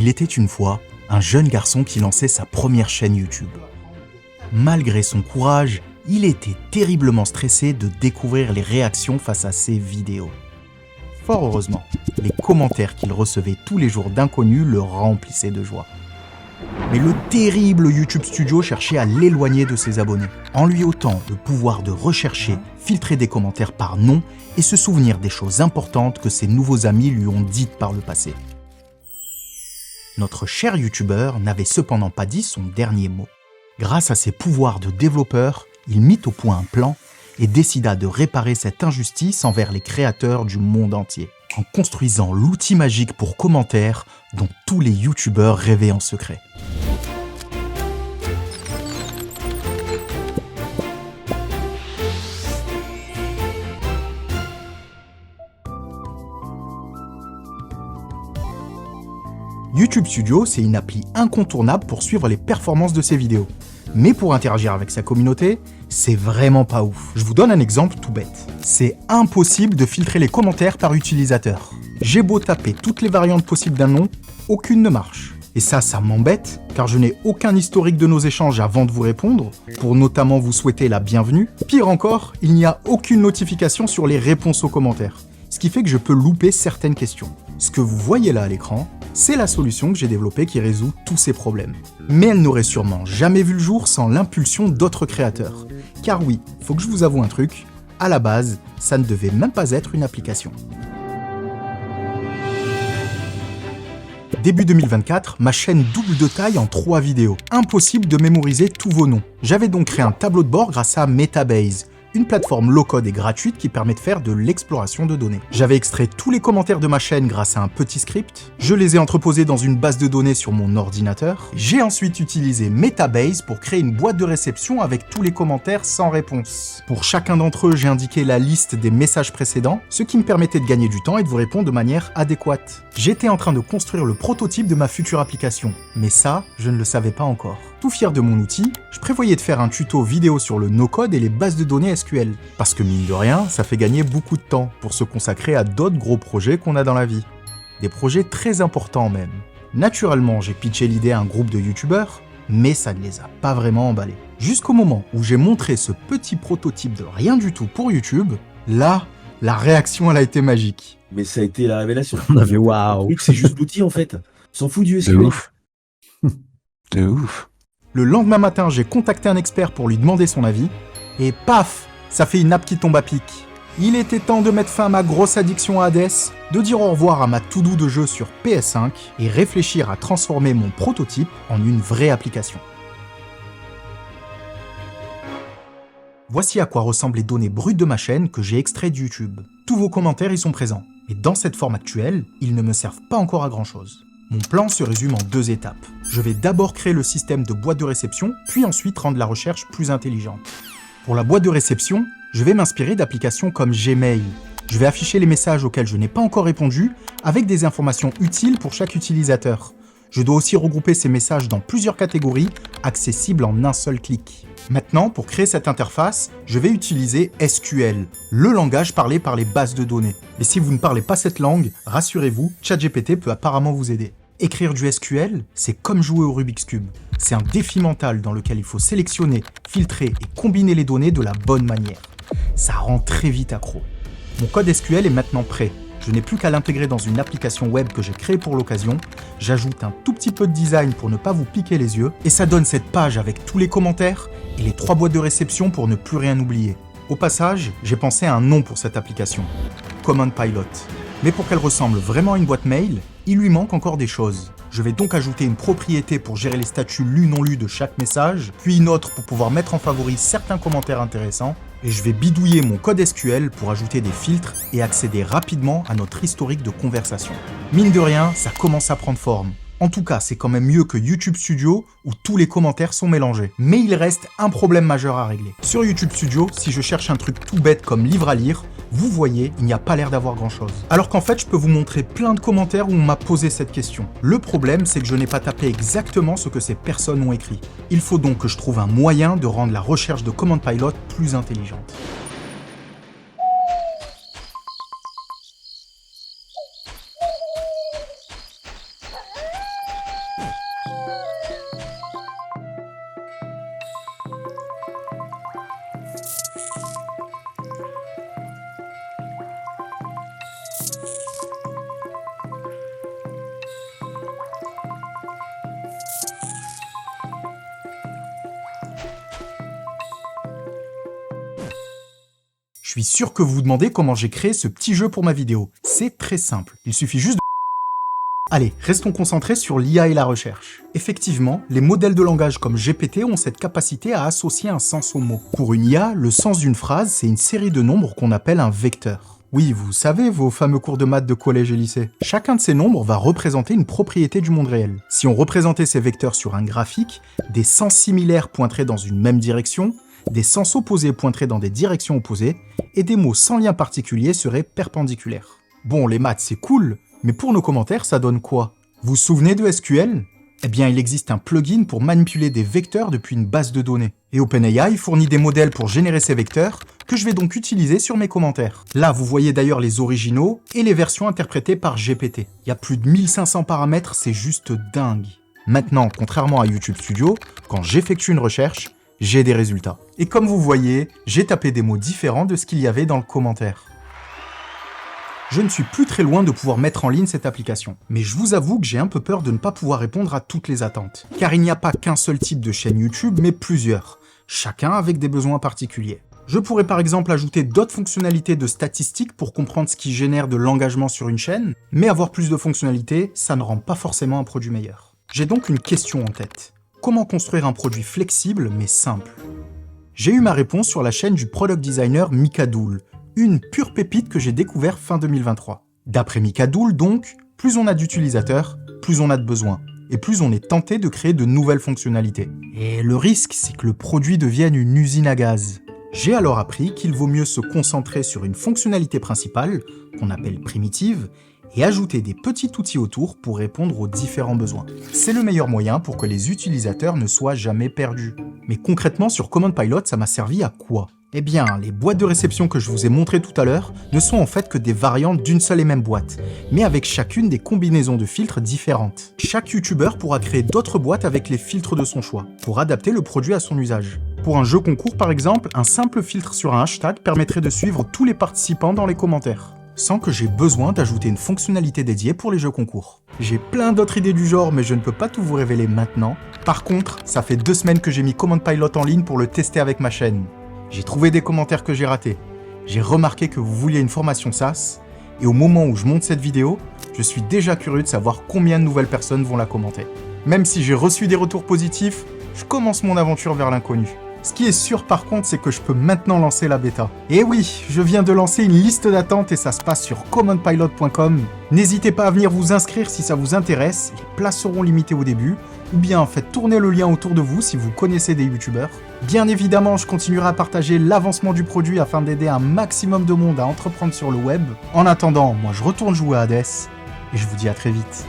Il était une fois un jeune garçon qui lançait sa première chaîne YouTube. Malgré son courage, il était terriblement stressé de découvrir les réactions face à ses vidéos. Fort heureusement, les commentaires qu'il recevait tous les jours d'inconnus le remplissaient de joie. Mais le terrible YouTube Studio cherchait à l'éloigner de ses abonnés, en lui ôtant le pouvoir de rechercher, filtrer des commentaires par nom et se souvenir des choses importantes que ses nouveaux amis lui ont dites par le passé. Notre cher YouTubeur n'avait cependant pas dit son dernier mot. Grâce à ses pouvoirs de développeur, il mit au point un plan et décida de réparer cette injustice envers les créateurs du monde entier, en construisant l'outil magique pour commentaires dont tous les YouTubeurs rêvaient en secret. YouTube Studio, c'est une appli incontournable pour suivre les performances de ses vidéos. Mais pour interagir avec sa communauté, c'est vraiment pas ouf. Je vous donne un exemple tout bête. C'est impossible de filtrer les commentaires par utilisateur. J'ai beau taper toutes les variantes possibles d'un nom, aucune ne marche. Et ça m'embête, car je n'ai aucun historique de nos échanges avant de vous répondre, pour notamment vous souhaiter la bienvenue. Pire encore, il n'y a aucune notification sur les réponses aux commentaires, ce qui fait que je peux louper certaines questions. Ce que vous voyez là à l'écran, c'est la solution que j'ai développée qui résout tous ces problèmes. Mais elle n'aurait sûrement jamais vu le jour sans l'impulsion d'autres créateurs. Car oui, faut que je vous avoue un truc, à la base, ça ne devait même pas être une application. Début 2024, ma chaîne double de taille en 3 vidéos. Impossible de mémoriser tous vos noms. J'avais donc créé un tableau de bord grâce à Metabase, une plateforme low-code et gratuite qui permet de faire de l'exploration de données. J'avais extrait tous les commentaires de ma chaîne grâce à un petit script, je les ai entreposés dans une base de données sur mon ordinateur, j'ai ensuite utilisé Metabase pour créer une boîte de réception avec tous les commentaires sans réponse. Pour chacun d'entre eux, j'ai indiqué la liste des messages précédents, ce qui me permettait de gagner du temps et de vous répondre de manière adéquate. J'étais en train de construire le prototype de ma future application, mais ça, je ne le savais pas encore. Tout fier de mon outil, je prévoyais de faire un tuto vidéo sur le no-code et les bases de données SQL. Parce que mine de rien, ça fait gagner beaucoup de temps pour se consacrer à d'autres gros projets qu'on a dans la vie. Des projets très importants même. Naturellement, j'ai pitché l'idée à un groupe de youtubeurs, mais ça ne les a pas vraiment emballés. Jusqu'au moment où j'ai montré ce petit prototype de rien du tout pour YouTube, là, la réaction elle a été magique. Mais ça a été la révélation. On a fait waouh. C'est juste l'outil en fait. On s'en fout du C'est SQL. ouf. C'est ouf. Le lendemain matin, j'ai contacté un expert pour lui demander son avis, et paf, ça fait une app qui tombe à pic. Il était temps de mettre fin à ma grosse addiction à Hades, de dire au revoir à ma to-do de jeu sur PS5, et réfléchir à transformer mon prototype en une vraie application. Voici à quoi ressemblent les données brutes de ma chaîne que j'ai extraites de YouTube. Tous vos commentaires y sont présents, mais dans cette forme actuelle, ils ne me servent pas encore à grand chose. Mon plan se résume en 2 étapes. Je vais d'abord créer le système de boîte de réception, puis ensuite rendre la recherche plus intelligente. Pour la boîte de réception, je vais m'inspirer d'applications comme Gmail. Je vais afficher les messages auxquels je n'ai pas encore répondu, avec des informations utiles pour chaque utilisateur. Je dois aussi regrouper ces messages dans plusieurs catégories, accessibles en un seul clic. Maintenant, pour créer cette interface, je vais utiliser SQL, le langage parlé par les bases de données. Et si vous ne parlez pas cette langue, rassurez-vous, ChatGPT peut apparemment vous aider. Écrire du SQL, c'est comme jouer au Rubik's Cube. C'est un défi mental dans lequel il faut sélectionner, filtrer et combiner les données de la bonne manière. Ça rend très vite accro. Mon code SQL est maintenant prêt. Je n'ai plus qu'à l'intégrer dans une application web que j'ai créée pour l'occasion. J'ajoute un tout petit peu de design pour ne pas vous piquer les yeux, et ça donne cette page avec tous les commentaires et les 3 boîtes de réception pour ne plus rien oublier. Au passage, j'ai pensé à un nom pour cette application, Command Pilot. Mais pour qu'elle ressemble vraiment à une boîte mail, il lui manque encore des choses. Je vais donc ajouter une propriété pour gérer les statuts lus non lus de chaque message, puis une autre pour pouvoir mettre en favori certains commentaires intéressants, et je vais bidouiller mon code SQL pour ajouter des filtres et accéder rapidement à notre historique de conversation. Mine de rien, ça commence à prendre forme. En tout cas, c'est quand même mieux que YouTube Studio où tous les commentaires sont mélangés. Mais il reste un problème majeur à régler. Sur YouTube Studio, si je cherche un truc tout bête comme livre à lire, vous voyez, il n'y a pas l'air d'avoir grand chose. Alors qu'en fait, je peux vous montrer plein de commentaires où on m'a posé cette question. Le problème, c'est que je n'ai pas tapé exactement ce que ces personnes ont écrit. Il faut donc que je trouve un moyen de rendre la recherche de Command Pilot plus intelligente. Je suis sûr que vous vous demandez comment j'ai créé ce petit jeu pour ma vidéo. C'est très simple, il suffit juste de... Allez, restons concentrés sur l'IA et la recherche. Effectivement, les modèles de langage comme GPT ont cette capacité à associer un sens au mot. Pour une IA, le sens d'une phrase, c'est une série de nombres qu'on appelle un vecteur. Oui, vous savez, vos fameux cours de maths de collège et lycée. Chacun de ces nombres va représenter une propriété du monde réel. Si on représentait ces vecteurs sur un graphique, des sens similaires pointeraient dans une même direction, des sens opposés pointeraient dans des directions opposées, et des mots sans lien particulier seraient perpendiculaires. Bon, les maths c'est cool, mais pour nos commentaires, ça donne quoi? Vous vous souvenez de SQL? Eh bien, il existe un plugin pour manipuler des vecteurs depuis une base de données. Et OpenAI fournit des modèles pour générer ces vecteurs, que je vais donc utiliser sur mes commentaires. Là, vous voyez d'ailleurs les originaux et les versions interprétées par GPT. Il y a plus de 1500 paramètres, c'est juste dingue. Maintenant, contrairement à YouTube Studio, quand j'effectue une recherche, j'ai des résultats. Et comme vous voyez, j'ai tapé des mots différents de ce qu'il y avait dans le commentaire. Je ne suis plus très loin de pouvoir mettre en ligne cette application, mais je vous avoue que j'ai un peu peur de ne pas pouvoir répondre à toutes les attentes. Car il n'y a pas qu'un seul type de chaîne YouTube, mais plusieurs, chacun avec des besoins particuliers. Je pourrais par exemple ajouter d'autres fonctionnalités de statistiques pour comprendre ce qui génère de l'engagement sur une chaîne, mais avoir plus de fonctionnalités, ça ne rend pas forcément un produit meilleur. J'ai donc une question en tête. Comment construire un produit flexible mais simple? J'ai eu ma réponse sur la chaîne du product designer Mikadoul, une pure pépite que j'ai découvert fin 2023. D'après Mikadoul donc, plus on a d'utilisateurs, plus on a de besoins, et plus on est tenté de créer de nouvelles fonctionnalités. Et le risque, c'est que le produit devienne une usine à gaz. J'ai alors appris qu'il vaut mieux se concentrer sur une fonctionnalité principale, qu'on appelle primitive, et ajouter des petits outils autour pour répondre aux différents besoins. C'est le meilleur moyen pour que les utilisateurs ne soient jamais perdus. Mais concrètement, sur Command Pilot, ça m'a servi à quoi? Eh bien, les boîtes de réception que je vous ai montrées tout à l'heure ne sont en fait que des variantes d'une seule et même boîte, mais avec chacune des combinaisons de filtres différentes. Chaque youtubeur pourra créer d'autres boîtes avec les filtres de son choix, pour adapter le produit à son usage. Pour un jeu concours par exemple, un simple filtre sur un hashtag permettrait de suivre tous les participants dans les commentaires, sans que j'ai besoin d'ajouter une fonctionnalité dédiée pour les jeux concours. J'ai plein d'autres idées du genre, mais je ne peux pas tout vous révéler maintenant. Par contre, ça fait 2 semaines que j'ai mis Command Pilot en ligne pour le tester avec ma chaîne. J'ai trouvé des commentaires que j'ai ratés. J'ai remarqué que vous vouliez une formation SaaS, et au moment où je monte cette vidéo, je suis déjà curieux de savoir combien de nouvelles personnes vont la commenter. Même si j'ai reçu des retours positifs, je commence mon aventure vers l'inconnu. Ce qui est sûr par contre, c'est que je peux maintenant lancer la bêta. Et oui, je viens de lancer une liste d'attente et ça se passe sur commandpilot.com. N'hésitez pas à venir vous inscrire si ça vous intéresse, les places seront limitées au début, ou bien faites tourner le lien autour de vous si vous connaissez des youtubeurs. Bien évidemment, je continuerai à partager l'avancement du produit afin d'aider un maximum de monde à entreprendre sur le web. En attendant, moi je retourne jouer à Hades, et je vous dis à très vite.